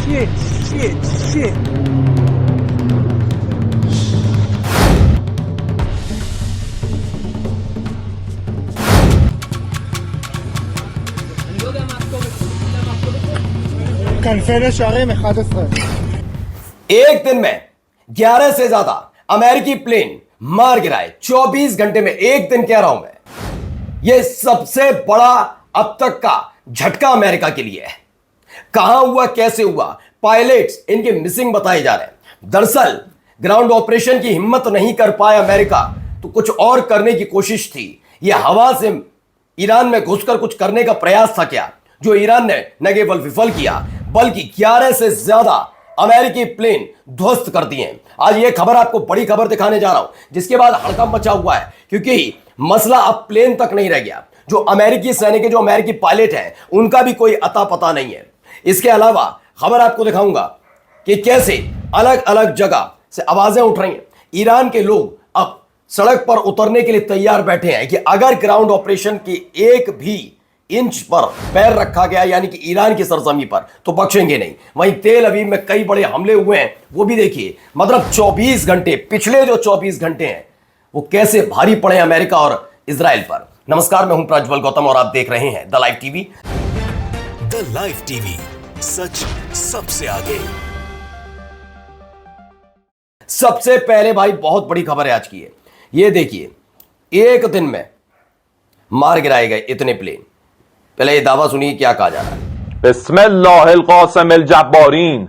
shit, shit, shit. Confederate शारेम 11 एक दिन में 11 से ज्यादा अमेरिकी प्लेन मार गिराए 24 घंटे में। एक दिन कह रहा हूं मैं, यह सबसे बड़ा अब तक का झटका अमेरिका के लिए है। कहां हुआ, कैसे हुआ, पायलट्स इनके मिसिंग बताए जा रहे हैं। दरअसल ग्राउंड ऑपरेशन की हिम्मत नहीं कर पाया अमेरिका, तो कुछ और करने की कोशिश थी। यह हवा से ईरान में घुसकर कुछ करने का प्रयास था क्या, जो ईरान ने न केवल विफल किया बल्कि 11 से ज्यादा अमेरिकी प्लेन ध्वस्त कर दिए। आज ये खबर आपको बड़ी खबर दिखाने जा रहा हूं, जिसके बाद हड़कंप मचा हुआ है, क्योंकि मसला अब प्लेन तक नहीं रह गया। जो अमेरिकी सैनिक, जो अमेरिकी पायलट हैं, उनका भी कोई अता पता नहीं है। इसके अलावा खबर आपको दिखाऊंगा कि कैसे अलग अलग जगह से आवाजें उठ रही हैं। ईरान के लोग अब सड़क पर उतरने के लिए तैयार बैठे हैं कि अगर ग्राउंड ऑपरेशन की एक भी इंच पर पैर रखा गया, यानी कि ईरान की सरजमी पर, तो बख्शेंगे नहीं। वहीं तेल अवीव में कई बड़े हमले हुए हैं, वो भी देखिए। मतलब 24 घंटे, पिछले जो 24 घंटे हैं वो कैसे भारी पड़े अमेरिका और इजराइल पर। नमस्कार, मैं हूं प्रज्वल गौतम और आप देख रहे हैं the live TV. The live TV, सच सबसे आगे। सबसे पहले भाई बहुत बड़ी खबर है आज की है। ये देखिए, एक दिन में मार गिराए गए इतने प्लेन। पहले ये दावा सुनिए क्या कहा जा रहा है। बिस्मिल्लाहिल कासिमिल जब्बारीन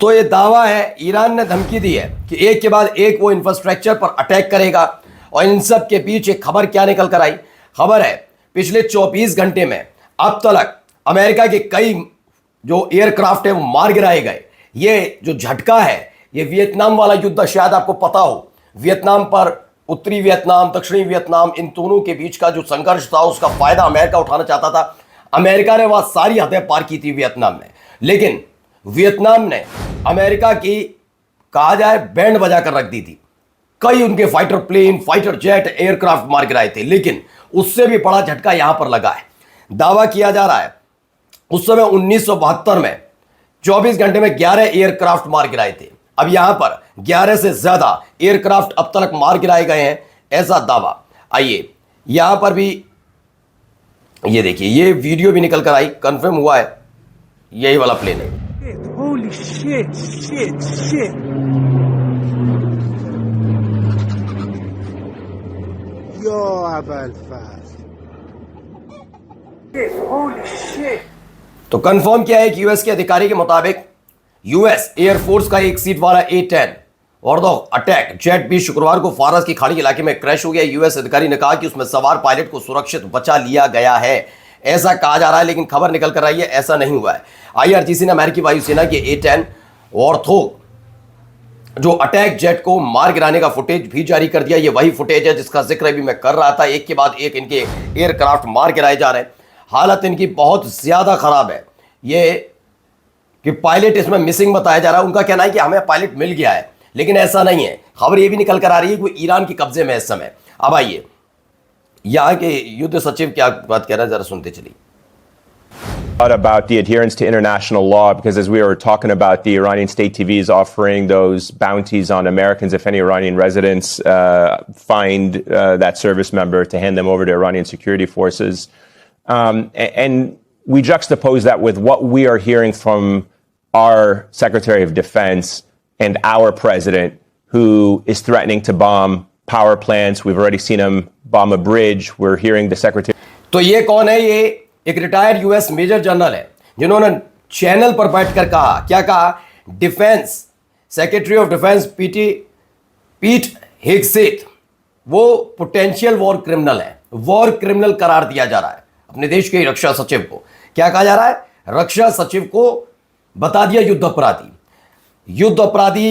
तो ये दावा है, ईरान ने धमकी दी है कि एक के बाद एक वो इंफ्रास्ट्रक्चर पर अटैक करेगा। और इन सब के पीछे खबर क्या निकल कर आई? खबर है पिछले 24 घंटे में अब तक अमेरिका के कई जो एयरक्राफ्ट है वो मार गिराए गए। ये जो झटका है, ये वियतनाम वाला युद्ध, शायद आपको पता हो, वियतनाम पर, उत्तरी वियतनाम, दक्षिणी वियतनाम, इन दोनों के बीच का जो संघर्ष था उसका फायदा अमेरिका उठाना चाहता था। अमेरिका ने वहां सारी हदें पार की थी वियतनाम में, लेकिन वियतनाम ने अमेरिका की, कहा जाए, बैंड बजा कर रख दी थी। कई उनके fighter plane, fighter jet, aircraft मार गिराए थे। लेकिन उससे भी बड़ा झटका यहां पर लगा है। दावा किया जा रहा है उस समय 1972 में 24 घंटे में 11 एयरक्राफ्ट मार गिराए थे। अब यहां पर 11 से ज्यादा एयरक्राफ्ट अब तक मार गिराए गए हैं, ऐसा दावा। आइए यहां पर भी ये देखिए, ये वीडियो भी निकल कर आई, कंफर्म हुआ है यही वाला प्लेन है। Holy shit, shit, shit. Yo, Abalfaz. Holy shit. तो कंफर्म किया है कि यूएस के अधिकारी के मुताबिक यूएस एयरफोर्स का एक सीट वाला A-10 और दो अटैक जेट भी शुक्रवार को फारस की खाड़ी इलाके में क्रैश हो गया। यूएस अधिकारी ने कहा कि उसमें सवार पायलट को सुरक्षित बचा लिया गया है, ऐसा कहा जा रहा है। लेकिन खबर निकल कर आई है ऐसा नहीं हुआ है। आईआरजीसी ने अमेरिकी वायुसेना के A-10 ऑर्थो जो अटैक जेट को मार गिराने का फुटेज भी जारी कर दिया। ये वही फुटेज है जिसका जिक्र भी मैं कर रहा था। एक के बाद एक इनके एयरक्राफ्ट मार गिराए जा रहे हैं। हालत इनकी बहुत ज्यादा खराब है। ये कि पायलट इसमें मिसिंग बताया जा रहा है। उनका कहना है कि हमें पायलट मिल गया है, लेकिन ऐसा नहीं है। खबर ये भी निकल कर आ रही है कि वो ईरान के कब्जे में है इस समय। अब आइए यहां के युद्ध सचिव क्या बात कह रहे हैं, जरा सुनते चलिए। About the adherence to international law, because as we were talking about, the Iranian state TV is offering those bounties on Americans if any Iranian residents find that service member, to hand them over to Iranian security forces. And we juxtapose that with what we are hearing from our Secretary of Defense and our president, who is threatening to bomb power plants. We've already seen him bomb a bridge. We're hearing the Secretary. तो ये कौन है? ये एक retired US major general है, जिन्होंने channel पर बैठकर कहा, क्या कहा? Defence secretary of defence Pete Hegseth वो पोटेंशियल वॉर क्रिमिनल है, वॉर क्रिमिनल करार दिया जा रहा है अपने देश के रक्षा सचिव को। क्या कहा जा रहा है? रक्षा सचिव को बता दिया युद्ध अपराधी। युद्ध अपराधी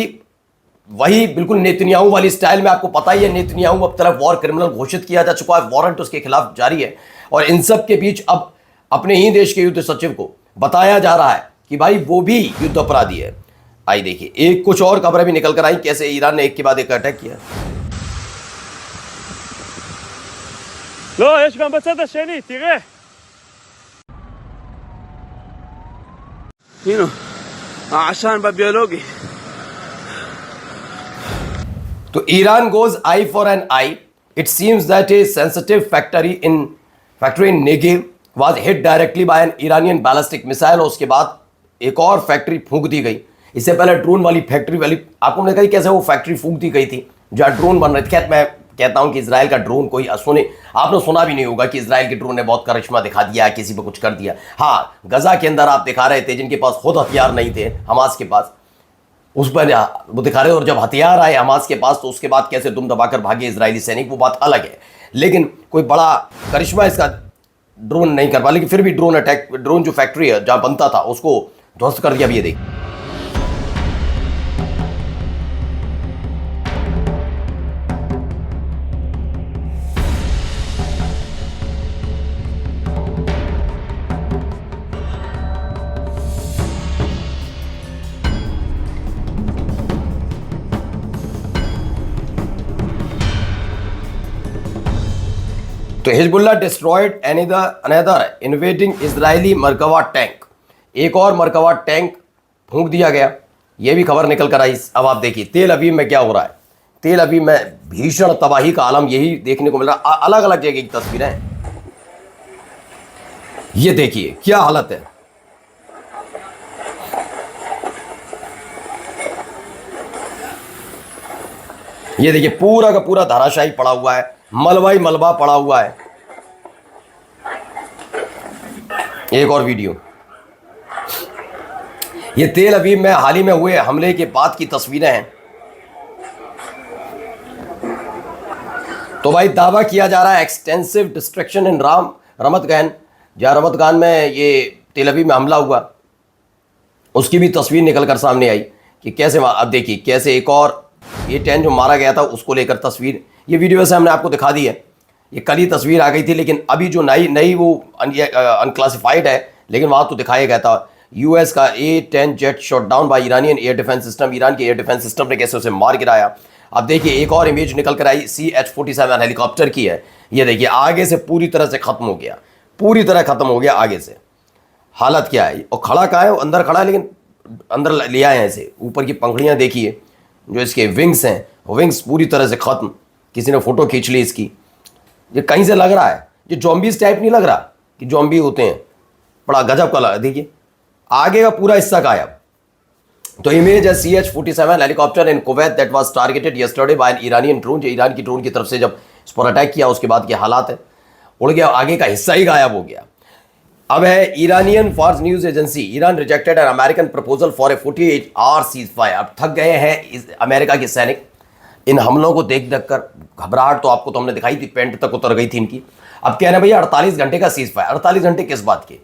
वही बिल्कुल नेतन्याहू वाली स्टाइल में, आपको पता ही है नेतन्याहू अब तरफ वॉर क्रिमिनल घोषित किया जा चुका है, वारंट उसके खिलाफ जारी है। और इन सब के बीच अब अपने ही देश के युद्ध सचिव को बताया जा रहा है कि भाई वो भी युद्ध अपराधी है। आई देखिए, एक कुछ और खबरें भी निकल कर आई, कैसे ईरान ने एक के बाद एक अटैक किया। לא, יש גם בצד השני, תראה. הנה, העשן בביולוגי. तो Iran goes eye for an eye. It seems that a sensitive factory in Negev was hit directly by an Iranian ballistic missile। और उसके बाद एक और फैक्ट्री फूंक दी गई। इससे पहले ड्रोन वाली फैक्ट्री वाली आपको मैंने कही कैसे वो फैक्ट्री फूंक दी गई थी जहाँ ड्रोन बन रहे थे। खैर मैं कहता हूं कि इजराइल का ड्रोन कोई आपने सुना भी नहीं होगा कि इजराइल के ड्रोन ने बहुत करिश्मा दिखा दिया, किसी पर कुछ कर दिया। हाँ, गजा के अंदर आप दिखा रहे थे जिनके पास खुद हथियार नहीं थे, हमास के पास, उस पर वो दिखा रहे। और जब हथियार आए हमास के पास तो उसके बाद कैसे दुम दबाकर भागे इजरायली सैनिक, वो बात अलग है। लेकिन कोई बड़ा करिश्मा इसका ड्रोन नहीं कर पाया। लेकिन फिर भी ड्रोन जो फैक्ट्री है जहां बनता था उसको ध्वस्त कर दिया। भी ये देख, तो Hezbollah destroyed another invading Israeli Merkava tank. एक और मरकवा टैंक फूंक दिया गया, यह भी खबर निकल कर आई। अब आप देखिए तेल अवीव में क्या हो रहा है। तेल अवीव में भीषण तबाही का आलम यही देखने को मिल रहा है। अलग अलग जगह की तस्वीरें हैं, ये देखिए क्या हालत है। ये देखिए पूरा का पूरा धराशायी पड़ा हुआ है, मलबा ही मलबा पड़ा हुआ है। एक और वीडियो, ये तेल अवीव में हाल ही में हुए हमले के बाद की तस्वीरें हैं। तो भाई दावा किया जा रहा है एक्सटेंसिव डिस्ट्रक्शन इन रमत गन, जहां रमत गन में ये तेल अवीव में हमला हुआ उसकी भी तस्वीर निकल कर सामने आई कि कैसे। अब देखिए कैसे एक और ये टैंक जो मारा गया था उसको लेकर तस्वीर, ये वीडियो से हमने आपको दिखा दी है। ये कल ही तस्वीर आ गई थी, लेकिन अभी जो नई वो अनक्लासिफाइड है, लेकिन वहाँ तो दिखाया गया था यूएस का A-10 jet shot down by Iranian air defence system. Iran के एयर डिफेंस सिस्टम ने कैसे उसे मार गिराया। अब देखिए एक और इमेज निकल कर आई CH-47 हेलीकॉप्टर की है। ये देखिए आगे से पूरी तरह से खत्म हो गया, पूरी तरह खत्म हो गया आगे से। हालत क्या है, और खड़ा कहाँ है, वो अंदर खड़ा है, लेकिन अंदर ले आए हैं इसे। ऊपर की पंखड़ियाँ देखिए, जो इसके विंग्स हैं, विंग्स पूरी तरह से खत्म। किसी ने फोटो खींच ली इसकी। ये कहीं से लग रहा है, ये जॉम्बीज टाइप नहीं लग रहा कि जॉम्बी होते हैं, बड़ा गजब का लगा। देखिए आगे का पूरा हिस्सा गायब। तो इमेज है CH-47 helicopter in Kuwait that was targeted yesterday by an Iranian drone. जो ईरान की ड्रोन की तरफ से जब इस पर अटैक किया उसके बाद के हालात है, उड़ गया, आगे का हिस्सा ही गायब हो गया। अब है Iranian Fars news agency, Iran rejected an American proposal for a 48 hour ceasefire. अब थक गए हैं अमेरिका के सैनिक इन हमलों को देख देख कर। घबराहट तो आपको तो हमने दिखाई थी, पेंट तक उतर गई थी इनकी। अब कह रहे हैं भैया 48 घंटे का सीज फायर। 48 घंटे किस बात के,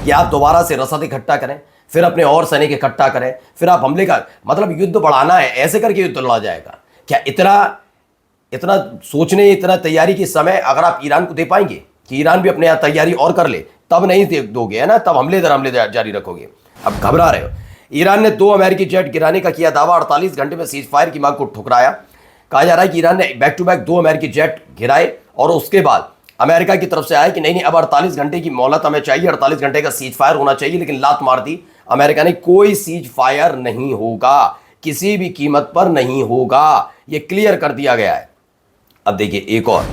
कि आप दोबारा से रसद इकट्ठा करें, फिर अपने और सैनिक इकट्ठा करें, फिर आप हमले का मतलब युद्ध बढ़ाना है, ऐसे करके युद्ध लड़ा जाएगा क्या? इतना सोचने, इतना तैयारी के समय अगर आप ईरान को दे पाएंगे कि ईरान भी अपने यहाँ तैयारी और कर ले, तब नहीं दोगे, है ना, तब हमले जारी रखोगे। अब घबरा रहे हो। ईरान ने 2 अमेरिकी जेट गिराने का किया दावा, 48 घंटे में सीज फायर की मांग को ठुकराया। कहा जा रहा है कि ईरान ने बैक टू बैक 2 अमेरिकी जेट गिराए और उसके बाद अमेरिका की तरफ से आया कि नहीं अब 48 घंटे की मोहलत हमें चाहिए, 48 घंटे का सीज फायर होना चाहिए। लेकिन लात मार दी अमेरिका ने, कोई सीज फायर नहीं होगा, किसी भी कीमत पर नहीं होगा, यह क्लियर कर दिया गया है। अब देखिए एक और,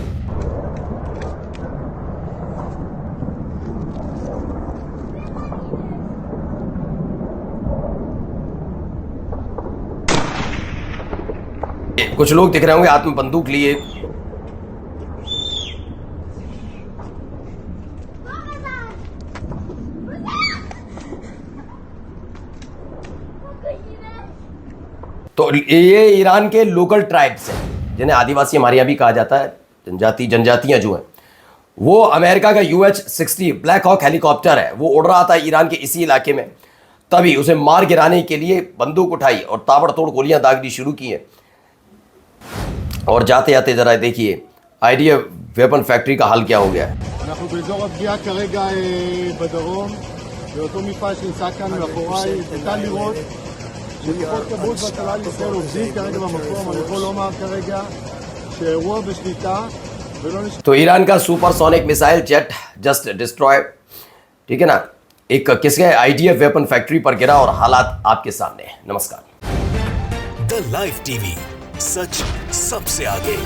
कुछ लोग दिख रहे होंगे हाथ में बंदूक लिए। तो ये ईरान के लोकल ट्राइब्स हैं, जिन्हें आदिवासी हमारे यहाँ भी कहा जाता है, जनजातियां जो हैं। वो अमेरिका का UH-60 ब्लैक हॉक हेलीकॉप्टर है, वो उड़ रहा था ईरान के इसी इलाके में। तभी उसे मार गिराने के लिए बंदूक उठाई और ताबड़तोड़ गोलियां दागनी शुरू की हैं। और जाते जाते जरा देखिए आइडिया वेपन फैक्ट्री का हाल क्या हो गया है। אנחנו באזור הפגיעה כרגע בדרום, באותו מפעל שנמצא כאן מאחוריי. ניתן לראות שכוחות כבאות והצלה לישראל עובדים כרגע במקום. אני יכול לומר כרגע שהאירוע בשליטה ולא נשאר. तो ईरान का supersonic missile jet just destroy, ठीक है ना, एक किसके आईडीएफ वेपन फैक्ट्री पर गिरा और हालात आपके सामने। नमस्कार। द लाइव टीवी, सच सबसे आगे।